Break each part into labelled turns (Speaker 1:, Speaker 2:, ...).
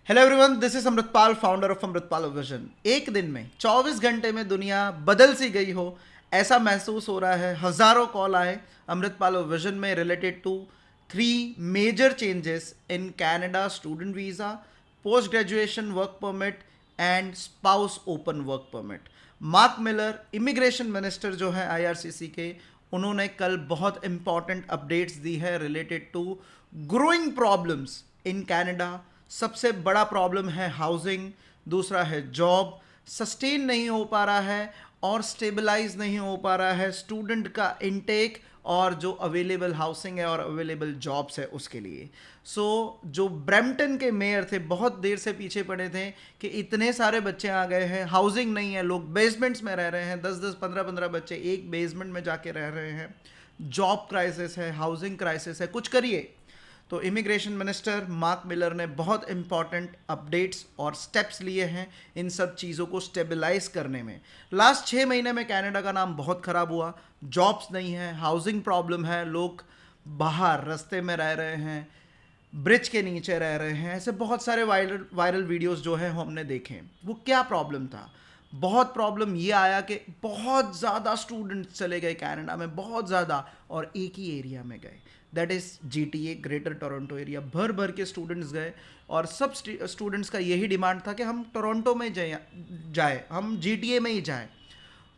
Speaker 1: Hello everyone, this is Amritpal, founder of Amritpal vision. एक दिन में 24 घंटे में दुनिया बदल सी गई हो ऐसा महसूस हो रहा है। हजारों कॉल आए अमृतपाल विजन में related to 3 major changes in Canada student visa, post graduation work permit and spouse open work permit. Mark Miller, immigration minister जो है आईआरसीसी के, उन्होंने कल बहुत इंपॉर्टेंट अपडेट्स दी है related to growing problems in Canada. सबसे बड़ा प्रॉब्लम है हाउसिंग, दूसरा है जॉब सस्टेन नहीं हो पा रहा है और स्टेबलाइज नहीं हो पा रहा है स्टूडेंट का इनटेक, और जो अवेलेबल हाउसिंग है और अवेलेबल जॉब्स है उसके लिए। जो ब्रैम्पटन के मेयर थे बहुत देर से पीछे पड़े थे कि इतने सारे बच्चे आ गए हैं, हाउसिंग नहीं है, लोग बेसमेंट्स में रह रहे हैं, 10-10 15-15 बच्चे एक बेसमेंट में जाके रह रहे हैं, जॉब क्राइसिस है, हाउसिंग क्राइसिस है, कुछ करिए। तो इमिग्रेशन मिनिस्टर मार्क मिलर ने बहुत इंपॉर्टेंट अपडेट्स और स्टेप्स लिए हैं इन सब चीज़ों को स्टेबलाइज करने में। लास्ट 6 महीने में कनाडा का नाम बहुत ख़राब हुआ। जॉब्स नहीं है, हाउसिंग प्रॉब्लम है, लोग बाहर रास्ते में रह रहे हैं, ब्रिज के नीचे रह रहे हैं, ऐसे बहुत सारे वायरल वीडियोस जो है हमने देखे। वो क्या प्रॉब्लम था? बहुत प्रॉब्लम ये आया कि बहुत ज़्यादा स्टूडेंट्स चले गए कनाडा में, बहुत ज़्यादा, और एक ही एरिया में गए, that is GTA, greater Toronto area. भर भर के स्टूडेंट्स गए और सब स्टूडेंट्स का यही डिमांड था कि हम टोरंटो में जाए, हम जीटीए में ही जाएं।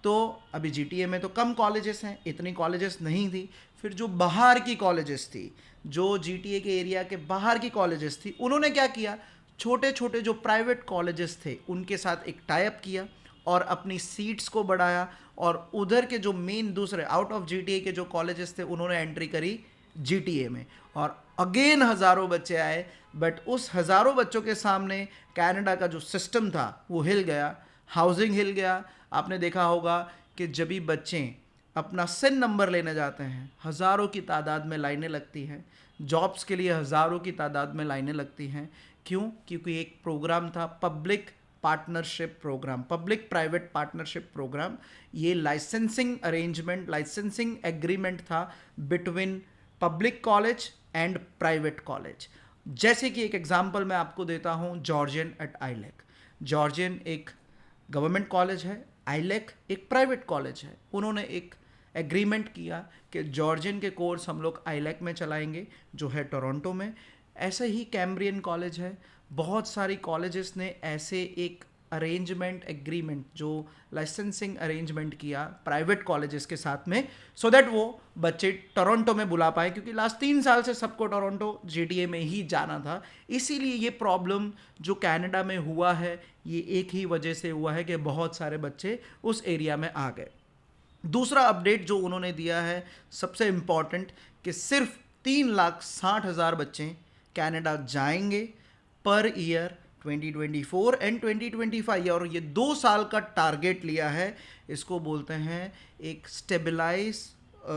Speaker 1: तो अभी जीटीए में तो कम कॉलेजेस हैं, इतनी कॉलेजेस नहीं थी। फिर जो बाहर की कॉलेजेस थी, जो जीटीए के एरिया के बाहर की कॉलेजेस थी, उन्होंने क्या किया, छोटे छोटे जो प्राइवेट कॉलेजेस थे उनके साथ एक टाइप किया और अपनी सीट्स को बढ़ाया, और उधर के जो मेन दूसरे आउट ऑफ जीटीए के जो कॉलेजेस थे उन्होंने एंट्री करी जीटीए में, और अगेन हज़ारों बच्चे आए। बट उस हज़ारों बच्चों के सामने कनाडा का जो सिस्टम था वो हिल गया, हाउसिंग हिल गया। आपने देखा होगा कि जब भी बच्चे अपना सिन नंबर लेने जाते हैं, हज़ारों की तादाद में लाइनें लगती हैं, जॉब्स के लिए हज़ारों की तादाद में लाइनें लगती हैं। क्यों? क्योंकि एक प्रोग्राम था, public partnership programme, public private partnership programme. ये लाइसेंसिंग अरेंजमेंट, लाइसेंसिंग एग्रीमेंट था between public college and private college. जैसे कि एक एग्जांपल मैं आपको देता हूँ, जॉर्जियन एट आईलेक। जॉर्जियन एक गवर्नमेंट कॉलेज है, आईलेक एक प्राइवेट कॉलेज है। उन्होंने एक एग्रीमेंट किया कि जॉर्जियन के कोर्स हम लोग आईलेक में चलाएंगे जो है टोरंटो में। ऐसे ही कैम्ब्रियन कॉलेज है, बहुत सारी कॉलेजेस ने ऐसे एक अरेंजमेंट एग्रीमेंट, जो लाइसेंसिंग अरेंजमेंट किया प्राइवेट कॉलेजेस के साथ में, सो दैट वो बच्चे टोरंटो में बुला पाए, क्योंकि लास्ट 3 साल से सबको टोरंटो जीटीए में ही जाना था। इसीलिए ये प्रॉब्लम जो कनाडा में हुआ है, ये एक ही वजह से हुआ है कि बहुत सारे बच्चे उस एरिया में आ गए। दूसरा अपडेट जो उन्होंने दिया है सबसे इम्पॉर्टेंट, कि सिर्फ 3,60,000 बच्चे कनाडा जाएंगे पर ईयर 2024 एंड 2025, और ये 2 साल का टारगेट लिया है। इसको बोलते हैं एक स्टेबलाइज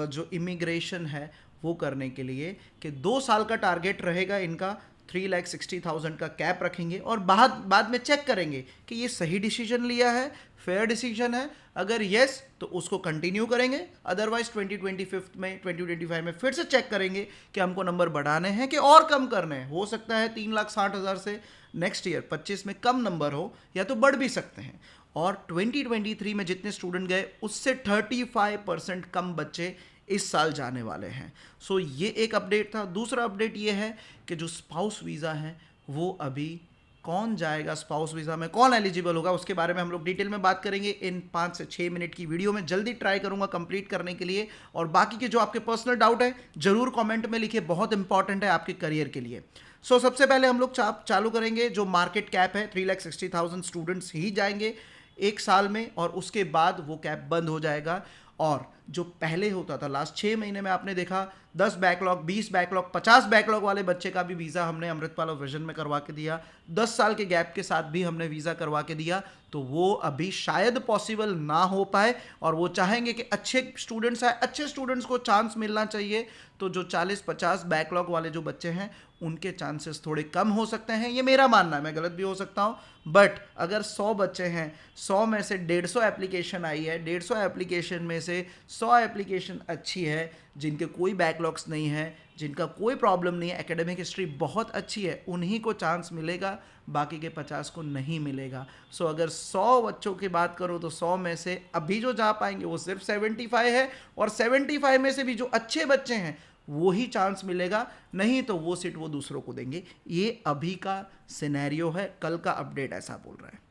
Speaker 1: जो इमिग्रेशन है वो करने के लिए, कि 2 साल का टारगेट रहेगा इनका। 3,60,000 का कैप रखेंगे और बाद में चेक करेंगे कि ये सही डिसीजन लिया है, फेयर डिसीजन है। अगर यस तो उसको कंटिन्यू करेंगे, अदरवाइज 2025 में फिर से चेक करेंगे कि हमको नंबर बढ़ाने हैं कि और कम करने हैं। हो सकता है 3,60,000 से नेक्स्ट ईयर 25 में कम नंबर हो, या तो बढ़ भी सकते हैं। और 2023 में जितने स्टूडेंट गए उससे 35% कम बच्चे इस साल जाने वाले हैं। सो ये एक अपडेट था। दूसरा अपडेट ये है कि जो स्पाउस वीज़ा है वो अभी कौन जाएगा, स्पाउस वीज़ा में कौन एलिजिबल होगा, उसके बारे में हम लोग डिटेल में बात करेंगे इन 5 से 6 मिनट की वीडियो में। जल्दी ट्राई करूंगा कंप्लीट करने के लिए, और बाकी के जो आपके पर्सनल डाउट है जरूर कमेंट में लिखिए, बहुत इंपॉर्टेंट है आपके करियर के लिए। सबसे पहले हम लोग चालू करेंगे जो मार्केट कैप है, 3,60,000 स्टूडेंट्स ही जाएंगे 1 साल में, और उसके बाद वो कैप बंद हो जाएगा। और जो पहले होता था लास्ट 6 महीने में, आपने देखा 10 बैकलॉग, 20 बैकलॉग, 50 बैकलॉग वाले बच्चे का भी वीज़ा हमने अमृतपाल विजन में करवा के दिया। 10 साल के गैप के साथ भी हमने वीज़ा करवा के दिया। तो वो अभी शायद पॉसिबल ना हो पाए, और वो चाहेंगे कि अच्छे स्टूडेंट्स आए, अच्छे स्टूडेंट्स को चांस मिलना चाहिए। तो जो 40-50 बैकलॉग वाले जो बच्चे हैं उनके चांसेस थोड़े कम हो सकते हैं, ये मेरा मानना है, मैं गलत भी हो सकता हूँ। बट अगर 100 बच्चे हैं, 100 में से 150 एप्लीकेशन आई है, 150 एप्लीकेशन में से 100 एप्लीकेशन अच्छी है, जिनके कोई बैकलॉग्स नहीं है, जिनका कोई प्रॉब्लम नहीं है, एकेडमिक हिस्ट्री बहुत अच्छी है, उन्हीं को चांस मिलेगा, बाकी के 50 को नहीं मिलेगा। सो अगर 100 बच्चों की बात करो तो 100 में से अभी जो जा पाएंगे वो सिर्फ 75 है, और 75 में से भी जो अच्छे बच्चे हैं वो ही चांस मिलेगा, नहीं तो वो सीट वो दूसरों को देंगे। ये अभी का सिनेरियो है, कल का अपडेट ऐसा बोल रहा है।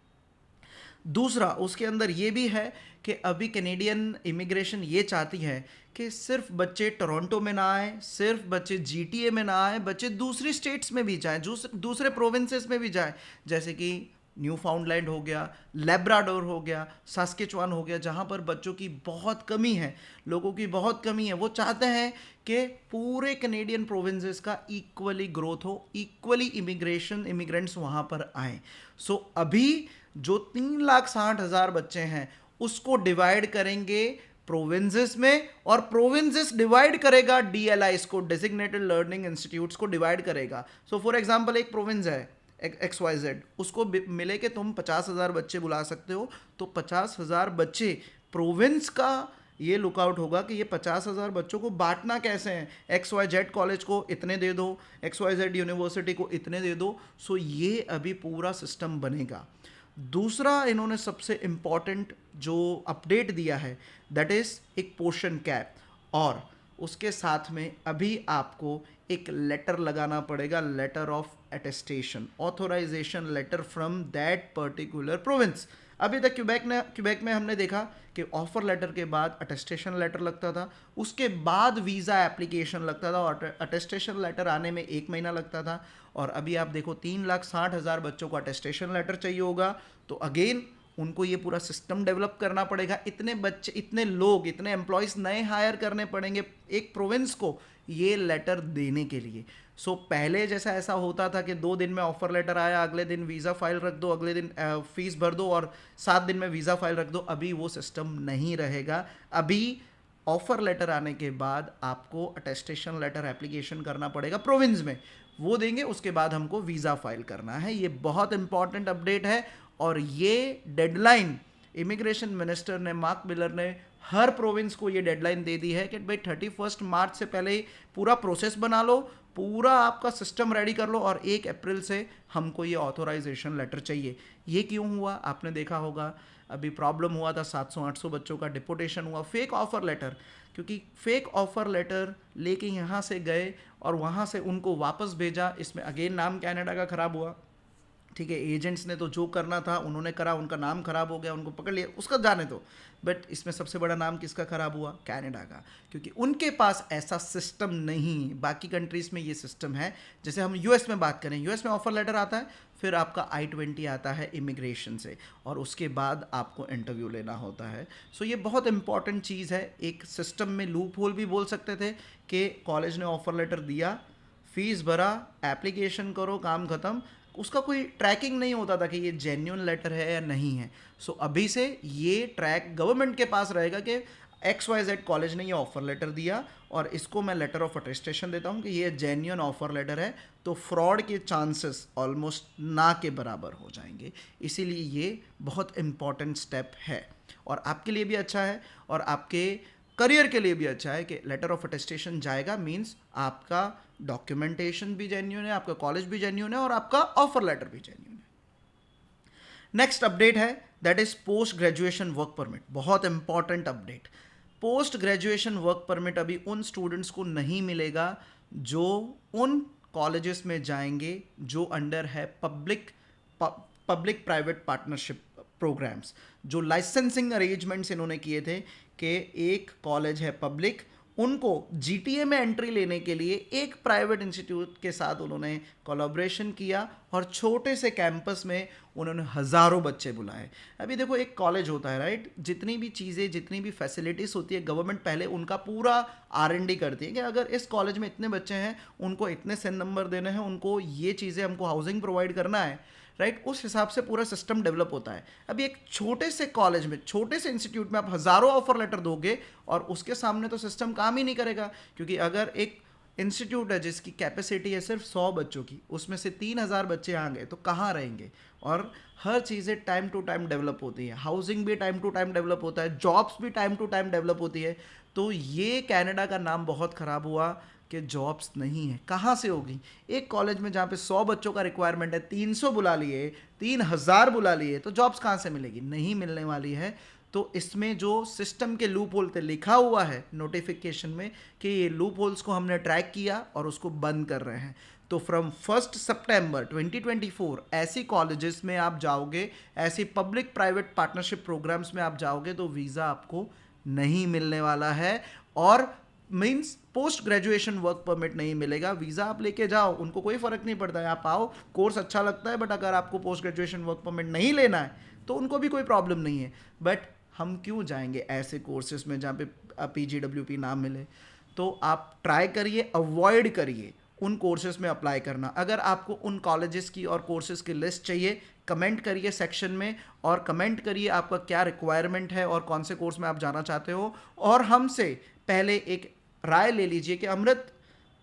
Speaker 1: दूसरा उसके अंदर ये भी है कि अभी कैनेडियन इमिग्रेशन ये चाहती है कि सिर्फ बच्चे टोरंटो में ना आए, सिर्फ बच्चे जीटीए में ना आए, बच्चे दूसरी स्टेट्स में भी जाएं, दूसरे प्रोविंसेस में भी जाएं, जैसे कि न्यू फाउंडलैंड हो गया, लेब्राडोर हो गया, सास्केचुआन हो गया, जहाँ पर बच्चों की बहुत कमी है, लोगों की बहुत कमी है। वो चाहते हैं कि पूरे कैनेडियन प्रोविंसेस का इक्वली ग्रोथ हो, इक्वली इमिग्रेंट्स वहाँ पर आएँ। सो अभी जो 3,60,000 बच्चे हैं उसको डिवाइड करेंगे प्रोविंसेस में, और प्रोविंसेस डिवाइड करेगा डीएलआईस को, डेजिग्नेटेड लर्निंग इंस्टीट्यूट्स को डिवाइड करेगा। सो फॉर एग्जांपल एक प्रोविंस है XYZ, उसको मिले कि तुम 50,000 बच्चे बुला सकते हो, तो 50,000 बच्चे प्रोविंस का ये लुकआउट होगा कि ये 50,000 बच्चों को बांटना कैसे है। XYZ कॉलेज को इतने दे दो, XYZ यूनिवर्सिटी को इतने दे दो। सो ये अभी पूरा सिस्टम बनेगा। दूसरा इन्होंने सबसे इम्पॉर्टेंट जो अपडेट दिया है दैट इज़ एक पोर्शन कैप, और उसके साथ में अभी आपको एक लेटर लगाना पड़ेगा, letter of attestation, authorisation letter from that particular province. अभी तक क्यूबेक में हमने देखा कि ऑफर लेटर के बाद अटेस्टेशन लेटर लगता था, उसके बाद वीज़ा एप्लीकेशन लगता था, और अटेस्टेशन लेटर आने में 1 महीना लगता था। और अभी आप देखो 3,60,000 बच्चों को अटेस्टेशन लेटर चाहिए होगा, तो अगेन उनको ये पूरा सिस्टम डेवलप करना पड़ेगा। इतने बच्चे, इतने लोग, इतने एम्प्लॉयज़ नए हायर करने पड़ेंगे एक प्रोविंस को ये लेटर देने के लिए। सो पहले जैसा ऐसा होता था कि 2 दिन में ऑफर लेटर आया, अगले दिन वीज़ा फाइल रख दो, अगले दिन फीस भर दो, और 7 दिन में वीज़ा फाइल रख दो। अभी वो सिस्टम नहीं रहेगा। अभी ऑफर लेटर आने के बाद आपको अटेस्टेशन लेटर एप्लीकेशन करना पड़ेगा प्रोविंस में, वो देंगे, उसके बाद हमको वीज़ा फाइल करना है। ये बहुत इंपॉर्टेंट अपडेट है, और ये डेडलाइन इमिग्रेशन मिनिस्टर ने, मार्क मिलर ने, हर प्रोविंस को ये डेडलाइन दे दी है कि भाई 31 मार्च से पहले ही पूरा प्रोसेस बना लो, पूरा आपका सिस्टम रेडी कर लो, और 1 अप्रैल से हमको ये ऑथोराइजेशन लेटर चाहिए। ये क्यों हुआ आपने देखा होगा, अभी प्रॉब्लम हुआ था, 700-800 बच्चों का डिपोटेशन हुआ, फेक ऑफर लेटर, क्योंकि फेक ऑफर लेटर लेके यहाँ से गए और वहाँ से उनको वापस भेजा। इसमें अगेन नाम कनाडा का ख़राब हुआ, ठीक है, एजेंट्स ने तो जो करना था उन्होंने करा, उनका नाम खराब हो गया, उनको पकड़ लिया, उसका जाने दो। बट इसमें सबसे बड़ा नाम किसका खराब हुआ? कनाडा का, क्योंकि उनके पास ऐसा सिस्टम नहीं। बाकी कंट्रीज़ में ये सिस्टम है। जैसे हम यूएस में बात करें, यूएस में ऑफर लेटर आता है, फिर आपका I-20 आता है इमिग्रेशन से, और उसके बाद आपको इंटरव्यू लेना होता है। सो ये बहुत इंपॉर्टेंट चीज़ है। एक सिस्टम में लूप होल भी बोल सकते थे कि कॉलेज ने ऑफर लेटर दिया, फीस भरा, एप्लीकेशन करो, काम ख़त्म, उसका कोई ट्रैकिंग नहीं होता था कि ये जेन्युइन लेटर है या नहीं है। सो अभी से ये ट्रैक गवर्नमेंट के पास रहेगा कि XYZ कॉलेज ने ये ऑफर लेटर दिया और इसको मैं लेटर ऑफ अटेस्टेशन देता हूँ कि ये जेन्युइन ऑफर लेटर है, तो फ्रॉड के चांसेस ऑलमोस्ट ना के बराबर हो जाएंगे। इसीलिए ये बहुत इम्पॉर्टेंट स्टेप है, और आपके लिए भी अच्छा है और आपके करियर के लिए भी अच्छा है कि लेटर ऑफ अटेस्टेशन जाएगा, मीन्स आपका डॉक्यूमेंटेशन भी जेन्युइन है, आपका कॉलेज भी जेन्युइन है, और आपका ऑफर लेटर भी जेन्युइन है। नेक्स्ट अपडेट है that is post graduation work permit. बहुत important update. Post graduation work permit अभी उन स्टूडेंट्स को नहीं मिलेगा जो उन कॉलेजेस में जाएंगे जो अंडर है पब्लिक प्राइवेट पार्टनरशिप प्रोग्राम्स, जो लाइसेंसिंग अरेंजमेंट्स इन्होंने किए थे कि एक कॉलेज है पब्लिक, उनको जीटीए में एंट्री लेने के लिए एक प्राइवेट इंस्टीट्यूट के साथ उन्होंने कोलैबोरेशन किया और छोटे से कैंपस में उन्होंने हज़ारों बच्चे बुलाए। अभी देखो एक कॉलेज होता है, राइट, जितनी भी चीज़ें, जितनी भी फैसिलिटीज़ होती है, गवर्नमेंट पहले उनका पूरा R&D करती है कि अगर इस कॉलेज में इतने बच्चे हैं, उनको इतने सेन नंबर देने हैं, उनको ये चीज़ें, हमको हाउसिंग प्रोवाइड करना है, राइट, उस हिसाब से पूरा सिस्टम डेवलप होता है। अभी एक छोटे से कॉलेज में, छोटे से इंस्टीट्यूट में आप हज़ारों ऑफर लेटर दोगे और उसके सामने तो सिस्टम काम ही नहीं करेगा, क्योंकि अगर एक इंस्टीट्यूट है जिसकी कैपेसिटी है सिर्फ 100 बच्चों की, उसमें से 3,000 बच्चे आ गए तो कहाँ रहेंगे? और हर चीज़ें टाइम टू टाइम डेवलप होती है, हाउसिंग भी टाइम टू टाइम डेवलप होता है, जॉब्स भी टाइम टू टाइम डेवलप होती है। तो ये कनाडा का नाम बहुत ख़राब हुआ कि जॉब्स नहीं है। कहाँ से होगी? एक कॉलेज में जहाँ पे 100 बच्चों का रिक्वायरमेंट है, 300 बुला लिए, 3,000 बुला लिए, तो जॉब्स कहाँ से मिलेगी? नहीं मिलने वाली है। तो इसमें जो सिस्टम के लूप होल थे लिखा हुआ है नोटिफिकेशन में कि ये लूप होल्स को हमने ट्रैक किया और उसको बंद कर रहे हैं। तो फ्रॉम 1 सितंबर 2024 ऐसी कॉलेजेस में आप जाओगे, ऐसी पब्लिक प्राइवेट पार्टनरशिप प्रोग्राम्स में आप जाओगे तो वीज़ा आपको नहीं मिलने वाला है। और means post graduation work permit नहीं मिलेगा। वीज़ा आप लेके जाओ, उनको कोई फ़र्क नहीं पड़ता है, आप आओ, कोर्स अच्छा लगता है, बट अगर आपको पोस्ट ग्रेजुएशन वर्क परमिट नहीं लेना है तो उनको भी कोई प्रॉब्लम नहीं है। बट हम क्यों जाएंगे ऐसे कोर्सेज में जहाँ पे PGWP ना मिले? तो आप ट्राई करिए, अवॉइड करिए उन कोर्सेज में अप्लाई करना। अगर आपको उन कॉलेजेस की और कोर्सेज की लिस्ट चाहिए, कमेंट करिए सेक्शन में, और कमेंट करिए आपका क्या रिक्वायरमेंट है और कौन से कोर्स में आप जाना चाहते हो, और हमसे पहले एक राय ले लीजिए कि अमृत,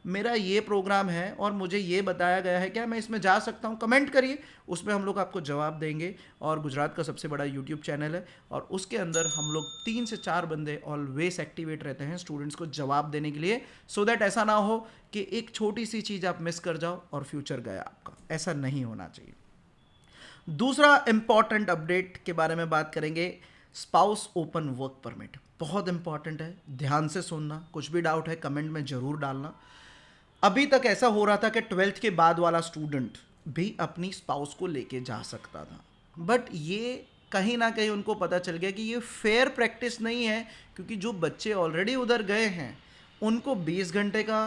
Speaker 1: मेरा ये प्रोग्राम है और मुझे ये बताया गया है, क्या मैं इसमें जा सकता हूँ? कमेंट करिए, उसमें हम लोग आपको जवाब देंगे। और गुजरात का सबसे बड़ा यूट्यूब चैनल है और उसके अंदर हम लोग 3 से 4 बंदे ऑलवेज एक्टिवेट रहते हैं स्टूडेंट्स को जवाब देने के लिए, सो दैट ऐसा ना हो कि एक छोटी सी चीज़ आप मिस कर जाओ और फ्यूचर गया आपका। ऐसा नहीं होना चाहिए। दूसरा इंपॉर्टेंट अपडेट के बारे में बात करेंगे, स्पाउस ओपन वर्क परमिट। बहुत इंपॉर्टेंट है, ध्यान से सुनना, कुछ भी डाउट है कमेंट में ज़रूर डालना। अभी तक ऐसा हो रहा था कि 12th के बाद वाला स्टूडेंट भी अपनी स्पाउस को लेके जा सकता था, बट ये कहीं ना कहीं उनको पता चल गया कि ये फेयर प्रैक्टिस नहीं है, क्योंकि जो बच्चे ऑलरेडी उधर गए हैं उनको 20 घंटे का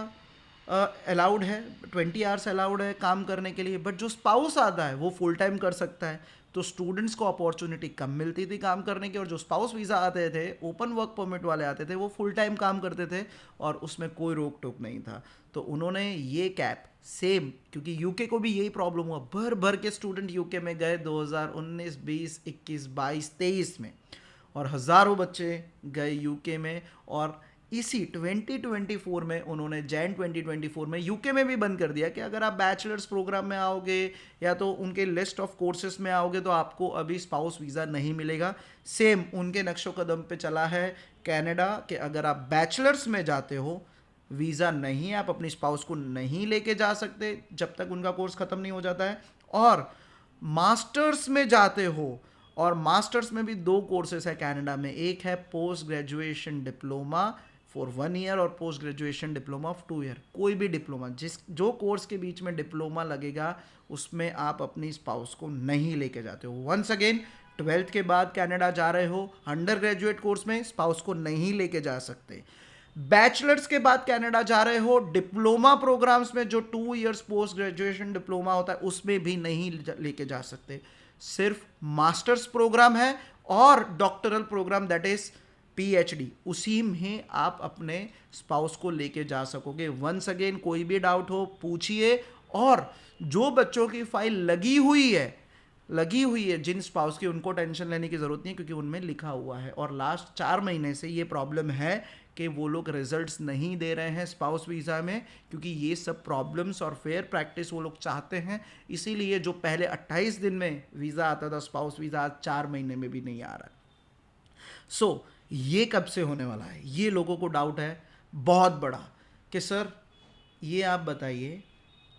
Speaker 1: अलाउड है, 20 आवर्स अलाउड है काम करने के लिए, बट जो स्पाउस आता है वो फुल टाइम कर सकता है। तो स्टूडेंट्स को अपॉर्चुनिटी कम मिलती थी काम करने की, और जो स्पाउस वीज़ा आते थे, ओपन वर्क परमिट वाले आते थे, वो फुल टाइम काम करते थे और उसमें कोई रोक टोक नहीं था। तो उन्होंने ये कैप सेम, क्योंकि यूके को भी यही प्रॉब्लम हुआ, भर भर के स्टूडेंट यूके में गए 2019, 20, 21, 22, 23 में, और हज़ारों बच्चे गए यूके में। और इसी 2024 में उन्होंने जैन 2024 में यूके में भी बंद कर दिया कि अगर आप बैचलर्स प्रोग्राम में आओगे या तो उनके लिस्ट ऑफ कोर्सेज में आओगे तो आपको अभी स्पाउस वीज़ा नहीं मिलेगा। सेम उनके नक्शो कदम पे चला है कनाडा कि अगर आप बैचलर्स में जाते हो, वीज़ा नहीं, आप अपनी स्पाउस को नहीं लेके जा सकते जब तक उनका कोर्स ख़त्म नहीं हो जाता है। और मास्टर्स में जाते हो, और मास्टर्स में भी 2 कोर्सेज है कनाडा में, एक है post graduation diploma for 1 year और post graduation diploma of 2 year. कोई भी डिप्लोमा, जो कोर्स के बीच में डिप्लोमा लगेगा उसमें आप अपनी स्पाउस को नहीं लेके जाते हो। वंस अगेन, 12th के बाद कनाडा जा रहे हो, अंडर ग्रेजुएट कोर्स में स्पाउस को नहीं लेके जा सकते। बैचलर्स के बाद कनाडा जा रहे हो, डिप्लोमा प्रोग्राम्स में जो 2 इयर्स पोस्ट ग्रेजुएशन डिप्लोमा होता है उसमें भी नहीं लेके जा सकते। सिर्फ मास्टर्स प्रोग्राम है और doctoral programme, that is PhD, उसी में आप अपने स्पाउस को लेके जा सकोगे। वंस अगेन, कोई भी डाउट हो पूछिए, और जो बच्चों की फाइल लगी हुई है जिन स्पाउस की, उनको टेंशन लेने की ज़रूरत नहीं है, क्योंकि उनमें लिखा हुआ है। और लास्ट 4 महीने से ये प्रॉब्लम है कि वो लोग रिजल्ट्स नहीं दे रहे हैं स्पाउस वीज़ा में, क्योंकि ये सब प्रॉब्लम्स और फेयर प्रैक्टिस वो लोग चाहते हैं। इसीलिए जो पहले 28 दिन में वीज़ा आता था स्पाउस वीज़ा, आज 4 महीने में भी नहीं आ रहा है। सो ये कब से होने वाला है, ये लोगों को डाउट है बहुत बड़ा कि सर ये आप बताइए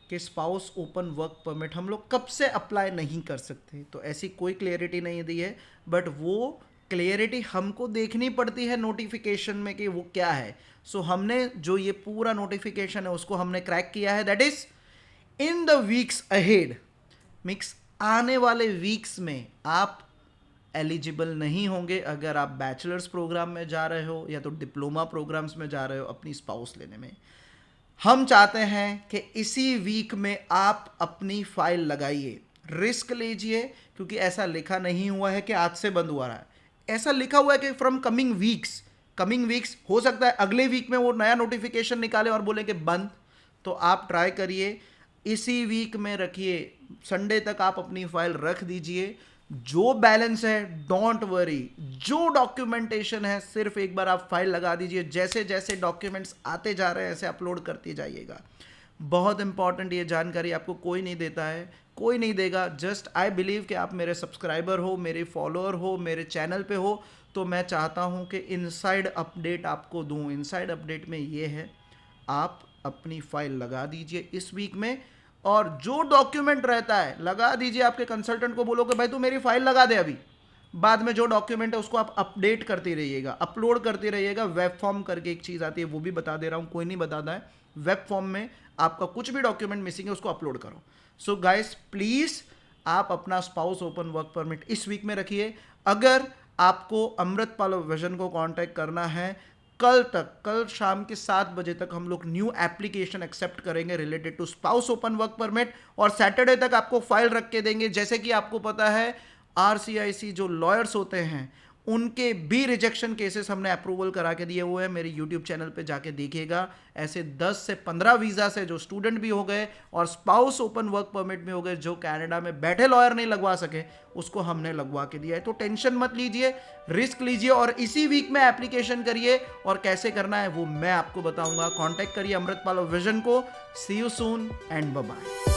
Speaker 1: कि स्पाउस ओपन वर्क परमिट हम लोग कब से अप्लाई नहीं कर सकते। तो ऐसी कोई क्लियरिटी नहीं दी है, बट वो क्लियरिटी हमको देखनी पड़ती है नोटिफिकेशन में कि वो क्या है। सो हमने जो ये पूरा नोटिफिकेशन है उसको हमने क्रैक किया है, that is in the weeks ahead, mix आने वाले वीक्स में आप एलिजिबल नहीं होंगे अगर आप बैचलर्स प्रोग्राम में जा रहे हो या तो डिप्लोमा प्रोग्राम्स में जा रहे हो अपनी स्पाउस लेने में। हम चाहते हैं कि इसी वीक में आप अपनी फाइल लगाइए, रिस्क लीजिए, क्योंकि ऐसा लिखा नहीं हुआ है कि आज से बंद हुआ रहा है, ऐसा लिखा हुआ है कि फ्रॉम कमिंग वीक्स हो सकता है अगले वीक में वो नया नोटिफिकेशन निकाले और बोले कि बंद। तो आप ट्राई करिए, इसी वीक में रखिए, संडे तक आप अपनी फाइल रख दीजिए। जो बैलेंस है डोंट वरी, जो डॉक्यूमेंटेशन है सिर्फ एक बार आप फाइल लगा दीजिए, जैसे जैसे डॉक्यूमेंट्स आते जा रहे हैं ऐसे अपलोड करते जाइएगा। बहुत इंपॉर्टेंट ये जानकारी आपको कोई नहीं देता है, कोई नहीं देगा। जस्ट आई बिलीव कि आप मेरे सब्सक्राइबर हो, मेरे फॉलोअर हो, मेरे चैनल पे हो, तो मैं चाहता हूँ कि इनसाइड अपडेट आपको दूँ। इनसाइड अपडेट में ये है, आप अपनी फाइल लगा दीजिए इस वीक में, और जो डॉक्यूमेंट रहता है लगा दीजिए। आपके कंसल्टेंट को बोलो कि भाई तू मेरी फाइल लगा दे अभी, बाद में जो डॉक्यूमेंट है उसको आप अपडेट करते रहिएगा, अपलोड करते रहिएगा। वेब फॉर्म करके एक चीज़ आती है, वो भी बता दे रहा हूँ, कोई नहीं बताता है। वेब फॉर्म में आपका कुछ भी डॉक्यूमेंट मिसिंग है उसको अपलोड करो। सो गाइस प्लीज़ आप अपना स्पाउस ओपन वर्क परमिट इस वीक में रखिए। अगर आपको अमृतपाल विजन को कांटेक्ट करना है, कल शाम के 7 बजे तक हम लोग न्यू एप्लीकेशन एक्सेप्ट करेंगे related to spouse open work permit, और सैटरडे तक आपको फाइल रख के देंगे। जैसे कि आपको पता है आरसीआईसी जो लॉयर्स होते हैं उनके भी रिजेक्शन केसेस हमने अप्रूवल करा के दिए हुए हैं। मेरे यूट्यूब चैनल पे जाके देखिएगा। ऐसे 10 से 15 वीज़ा से जो स्टूडेंट भी हो गए और स्पाउस ओपन वर्क परमिट में हो गए, जो कनाडा में बैठे लॉयर नहीं लगवा सके, उसको हमने लगवा के दिया है। तो टेंशन मत लीजिए, रिस्क लीजिए और इसी वीक में एप्लीकेशन करिए। और कैसे करना है वो मैं आपको बताऊंगा। कॉन्टैक्ट करिए अमृतपाल विजन को। See you soon and bye bye.